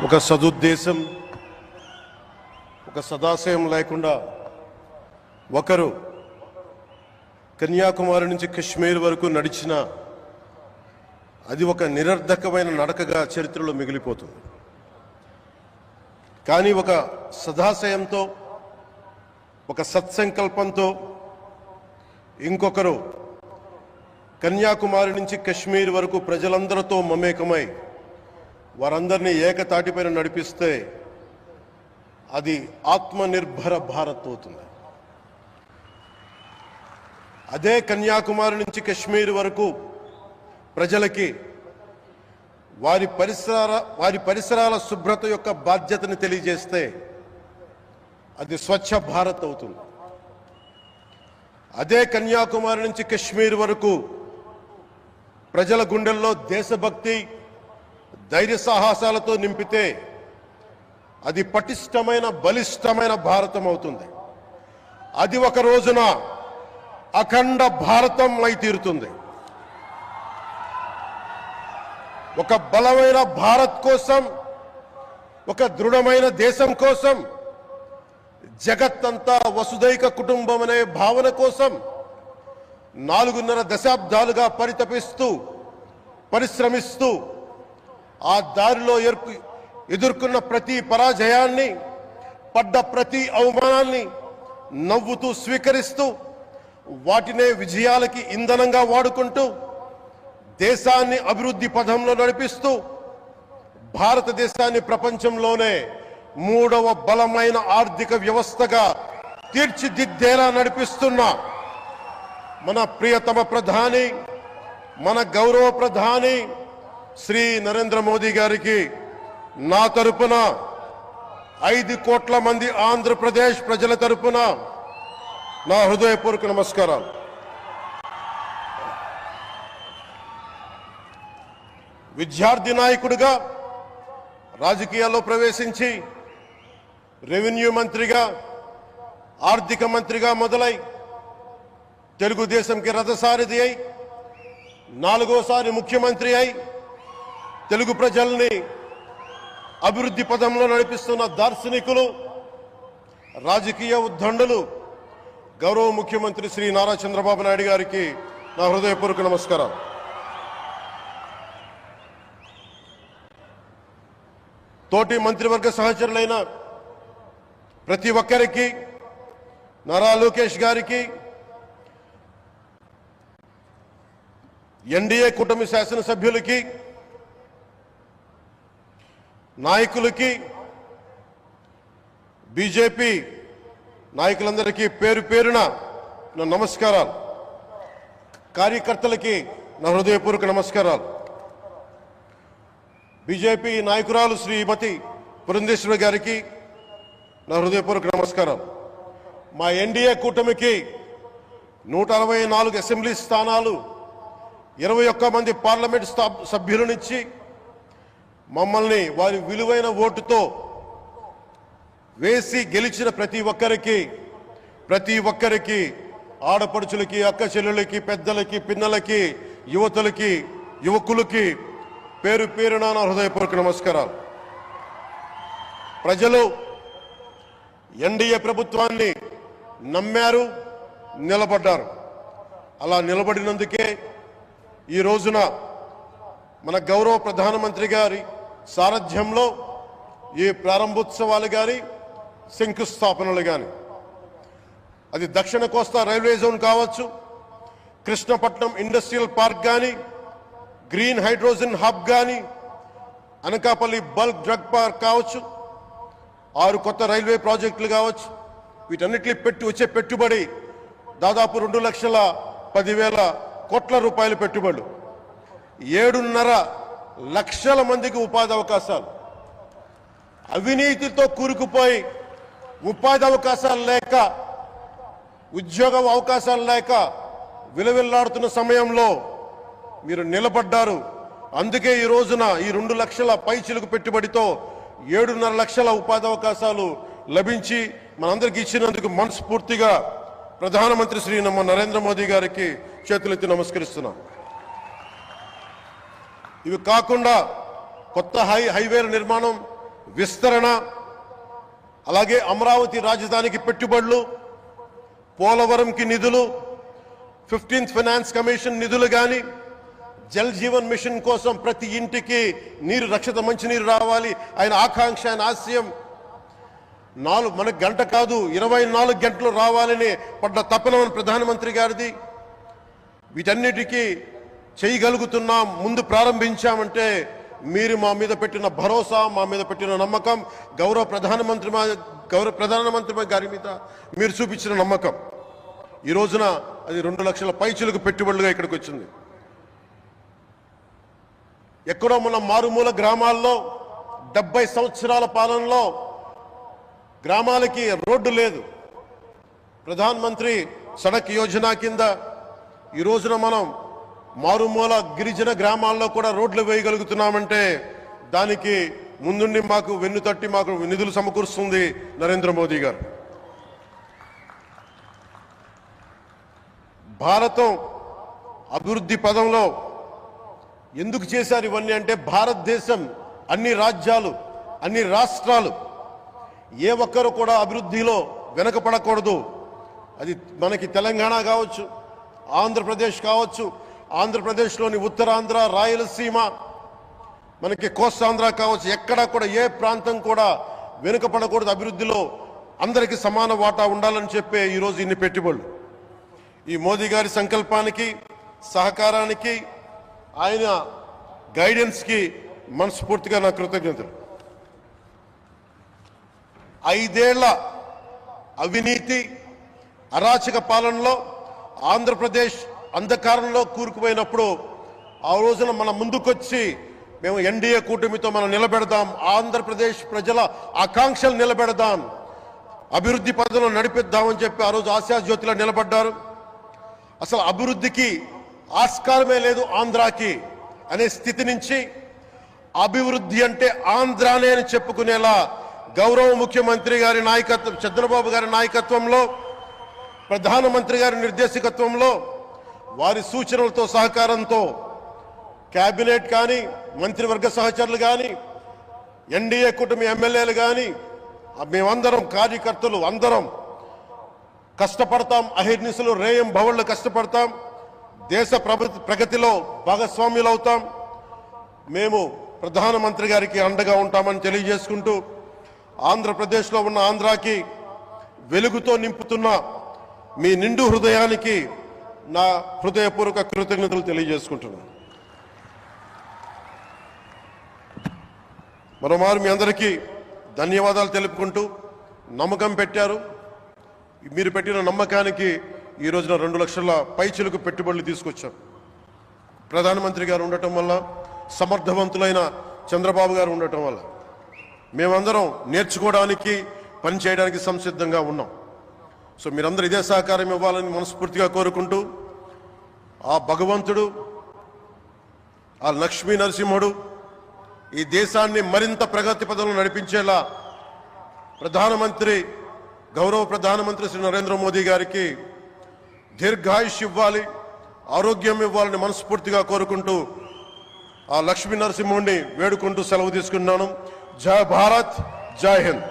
ఒక సదుద్దేశం ఒక సదాశయం లేకుండా ఒకరు కన్యాకుమారి నుంచి కశ్మీర్ వరకు నడిచిన అది ఒక నిరర్ధకమైన నడకగా చరిత్రలో మిగిలిపోతుంది. కానీ ఒక సదాశయంతో ఒక సత్సంకల్పంతో ఇంకొకరు కన్యాకుమారి నుంచి కశ్మీర్ వరకు ప్రజలందరితో మమేకమై వారందరినీ ఏకతాటిపైన నడిపిస్తే అది ఆత్మనిర్భర భారత్ అవుతుంది. అదే కన్యాకుమారి నుంచి కశ్మీర్ వరకు ప్రజలకి వారి పరిసరాల శుభ్రత యొక్క బాధ్యతను తెలియజేస్తే అది స్వచ్ఛ భారత్ అవుతుంది. అదే కన్యాకుమారి నుంచి కశ్మీర్ వరకు ప్రజల గుండెల్లో దేశభక్తి ధైర్య సాహసాలతో నింపితే అది పటిష్టమైన బలిష్టమైన భారతం అవుతుంది. అది ఒక రోజున అఖండ భారతం అయి తీరుతుంది. ఒక బలమైన భారత్ కోసం, ఒక దృఢమైన దేశం కోసం, జగత్తంతా వసుదైక కుటుంబం అనే భావన కోసం 4.5 దశాబ్దాలుగా పరిశ్రమిస్తూ ఆ దారిలో ఎదుర్కొన్న ప్రతి పరాజయాన్ని, పడ్డ ప్రతి అవమానాన్ని నవ్వుతూ స్వీకరిస్తూ వాటినే విజయాలకి ఇంధనంగా వాడుకుంటూ దేశాన్ని అభివృద్ధి పథంలో నడిపిస్తూ భారతదేశాన్ని ప్రపంచంలోనే 3వ బలమైన ఆర్థిక వ్యవస్థగా తీర్చిదిద్దేలా నడిపిస్తున్న మన ప్రియతమ ప్రధాని, మన గౌరవ ప్రధాని శ్రీ నరేంద్ర మోదీ గారికి నా తరపున 5 కోట్ల మంది ఆంధ్రప్రదేశ్ ప్రజల తరపున నా హృదయపూర్వక నమస్కారాలు. విద్యార్థి నాయకుడిగా రాజకీయాల్లో ప్రవేశించి రెవెన్యూ మంత్రిగా, ఆర్థిక మంత్రిగా మొదలై తెలుగుదేశంకి రథసారథి అయి 4వసారి ముఖ్యమంత్రి అయి తెలుగు ప్రజల్ని అభివృద్ధి పదంలో నడిపిస్తున్న దార్శనికులు, రాజకీయ ఉద్దండులు గౌరవ ముఖ్యమంత్రి శ్రీ నారా చంద్రబాబు నాయుడు గారికి నా హృదయపూర్వక నమస్కారం. తోటి మంత్రివర్గ సహచరులైన ప్రతి ఒక్కరికి, నారా లోకేష్ గారికి, ఎన్డీఏ కూటమి శాసనసభ్యులకి, నాయకులకి, బీజేపీ నాయకులందరికీ పేరు పేరున నా నమస్కారాలు. కార్యకర్తలకి నా హృదయపూర్వక నమస్కారాలు. బీజేపీ నాయకురాలు శ్రీమతి పురంధేశ్వరి గారికి నా హృదయపూర్వక నమస్కారం. మా ఎన్డీఏ కూటమికి 164 అసెంబ్లీ స్థానాలు, 21 మంది పార్లమెంట్ సభ్యులనిచ్చి మమ్మల్ని వారి విలువైన ఓటుతో వేసి గెలిచిన ప్రతి ఒక్కరికి ఆడపడుచులకి, అక్క చెల్లెలకి, పెద్దలకి, పిన్నలకి, యువతులకి, యువకులకి పేరు పేరున నా హృదయపూర్వక నమస్కారాలు. ప్రజలు ఎన్డీఏ ప్రభుత్వాన్ని నమ్మారు, నిలబడ్డారు. అలా నిలబడినందుకే ఈ రోజున మన గౌరవ ప్రధానమంత్రి గారి సారథ్యంలో ఈ ప్రారంభోత్సవాలు కానీ, శంకుస్థాపనలు కానీ, అది దక్షిణ కోస్తా రైల్వే జోన్ కావచ్చు, కృష్ణపట్నం ఇండస్ట్రియల్ పార్క్ కానీ, గ్రీన్ హైడ్రోజన్ హబ్ కానీ, అనకాపల్లి బల్క్ డ్రగ్ పార్క్ కావచ్చు, 6 కొత్త రైల్వే ప్రాజెక్టులు కావచ్చు, వీటన్నిటిని వచ్చే పెట్టుబడి దాదాపు 2,10,000 కోట్ల రూపాయల పెట్టుబడులు, 7.5 లక్షల మందికి ఉపాధి అవకాశాలు. అవినీతితో కూరుకుపోయి ఉపాధి అవకాశాలు లేక, ఉద్యోగ అవకాశాలు లేక విలవిల్లాడుతున్న సమయంలో మీరు నిలబడ్డారు. అందుకే ఈ రోజున ఈ 2 లక్షల పైచిలుకు పెట్టుబడితో 7.5 లక్షల ఉపాధి అవకాశాలు లభించి మనందరికీ ఇచ్చినందుకు మనస్ఫూర్తిగా ప్రధానమంత్రి శ్రీ నరేంద్ర మోదీ గారికి చేతులెత్తి నమస్కరిస్తున్నాం. ఇవి కాకుండా కొత్త హైవేల నిర్మాణం విస్తరణ, అలాగే అమరావతి రాజధానికి పెట్టుబడులు, పోలవరంకి నిధులు, 15th ఫైనాన్స్ కమిషన్ నిధులు కానీ, జల్ జీవన్ మిషన్ కోసం ప్రతి ఇంటికి నీరు, రక్షిత మంచినీరు రావాలి ఆయన ఆకాంక్ష, ఆయన ఆశయం. మనకు గంట కాదు 24 గంటలు రావాలని పడ్డ తపన ప్రధానమంత్రి గారిది. వీటన్నిటికీ చేయగలుగుతున్నాం, ముందు ప్రారంభించామంటే మీరు మా మీద పెట్టిన భరోసా, మా మీద పెట్టిన నమ్మకం, గౌరవ ప్రధానమంత్రి గారి మీద మీరు చూపించిన నమ్మకం. ఈ రోజున అది 2 లక్షల పైచులకు పెట్టుబడులుగా ఇక్కడికి వచ్చింది. ఎక్కడో మన మారుమూల గ్రామాల్లో 70 సంవత్సరాల పాలనలో గ్రామాలకి రోడ్డు లేదు. ప్రధాన్ మంత్రి సడక్ యోజన కింద ఈ రోజున మనం మారుమూల గిరిజన గ్రామాల్లో కూడా రోడ్లు వేయగలుగుతున్నామంటే దానికి ముందుండి మాకు వెన్నుతట్టి మాకు నిధులు సమకూరుస్తుంది నరేంద్ర మోదీ గారు. భారతం అభివృద్ధి పదంలో ఎందుకు చేశారు ఇవన్నీ అంటే, భారతదేశం అన్ని రాజ్యాలు, అన్ని రాష్ట్రాలు ఏ ఒక్కరు కూడా అభివృద్ధిలో వెనకపడకూడదు. అది మనకి తెలంగాణ కావచ్చు, ఆంధ్రప్రదేశ్ కావచ్చు, ఆంధ్రప్రదేశ్లోని ఉత్తరాంధ్ర, రాయలసీమ, మనకి కోస్తాంధ్ర కావచ్చు, ఎక్కడా కూడా ఏ ప్రాంతం కూడా వెనుకపడకూడదు. అభివృద్ధిలో అందరికీ సమాన వాటా ఉండాలని చెప్పే ఈరోజు ఇన్ని పెట్టుబడులు. ఈ మోదీ గారి సంకల్పానికి, సహకారానికి, ఆయన గైడెన్స్కి మనస్ఫూర్తిగా నా కృతజ్ఞతలు. 5 ఏళ్ల అవినీతి అరాచక పాలనలో ఆంధ్రప్రదేశ్ అంధకారంలో కూరుకుపోయినప్పుడు ఆ రోజున మన ముందుకొచ్చి మేము ఎన్డీఏ కూటమితో మనం నిలబెడదాం, ఆంధ్రప్రదేశ్ ప్రజల ఆకాంక్షలు నిలబెడదాం, అభివృద్ధి పదంలో నడిపిద్దామని చెప్పి ఆ రోజు ఆశాజ్యోతిలో నిలబడ్డారు. అసలు అభివృద్ధికి ఆస్కారమే లేదు ఆంధ్రాకి అనే స్థితి నుంచి అభివృద్ధి అంటే ఆంధ్రానే అని చెప్పుకునేలా గౌరవ ముఖ్యమంత్రి గారి నాయకత్వం, చంద్రబాబు గారి నాయకత్వంలో, ప్రధానమంత్రి గారి నిర్దేశకత్వంలో, వారి సూచనలతో సహకారంతో కేబినెట్ కానీ, మంత్రివర్గ సహచరులు కానీ, ఎన్డీఏ కూటమి ఎమ్మెల్యేలు కానీ, మేమందరం కార్యకర్తలు అందరం కష్టపడతాం. అహిర్నిశలు రేయం భవళ్ళు కష్టపడతాం. దేశ ప్రగతిలో భాగస్వామ్యులు అవుతాం. మేము ప్రధానమంత్రి గారికి అండగా ఉంటామని తెలియజేసుకుంటూ, ఆంధ్రప్రదేశ్లో ఉన్న ఆంధ్రాకి వెలుగుతో నింపుతున్న మీ నిండు హృదయానికి నా హృదయపూర్వక కృతజ్ఞతలు తెలియజేసుకుంటున్నాను. మరోమారు మీ అందరికీ ధన్యవాదాలు తెలుపుకుంటూ, నమ్మకం పెట్టారు. మీరు పెట్టిన నమ్మకానికి ఈ రోజున 2 లక్షల పైచిలకు పెట్టుబడులు తీసుకొచ్చాం. ప్రధానమంత్రి గారు ఉండటం వల్ల, సమర్థవంతులైన చంద్రబాబు గారు ఉండటం వల్ల మేమందరం నేర్చుకోవడానికి, పనిచేయడానికి సంసిద్ధంగా ఉన్నాం. సో మీరందరూ ఇదే సహకారం ఇవ్వాలని మనస్ఫూర్తిగా కోరుకుంటూ, ఆ భగవంతుడు, ఆ లక్ష్మీ నరసింహుడు ఈ దేశాన్ని మరింత ప్రగతి పదంలో నడిపించేలా గౌరవ ప్రధానమంత్రి శ్రీ నరేంద్ర మోదీ గారికి దీర్ఘాయుష్ ఇవ్వాలి, ఆరోగ్యం ఇవ్వాలని మనస్ఫూర్తిగా కోరుకుంటూ, ఆ లక్ష్మీ నరసింహుడిని వేడుకుంటూ సెలవు తీసుకున్నాను. జై భారత్, జై హింద్.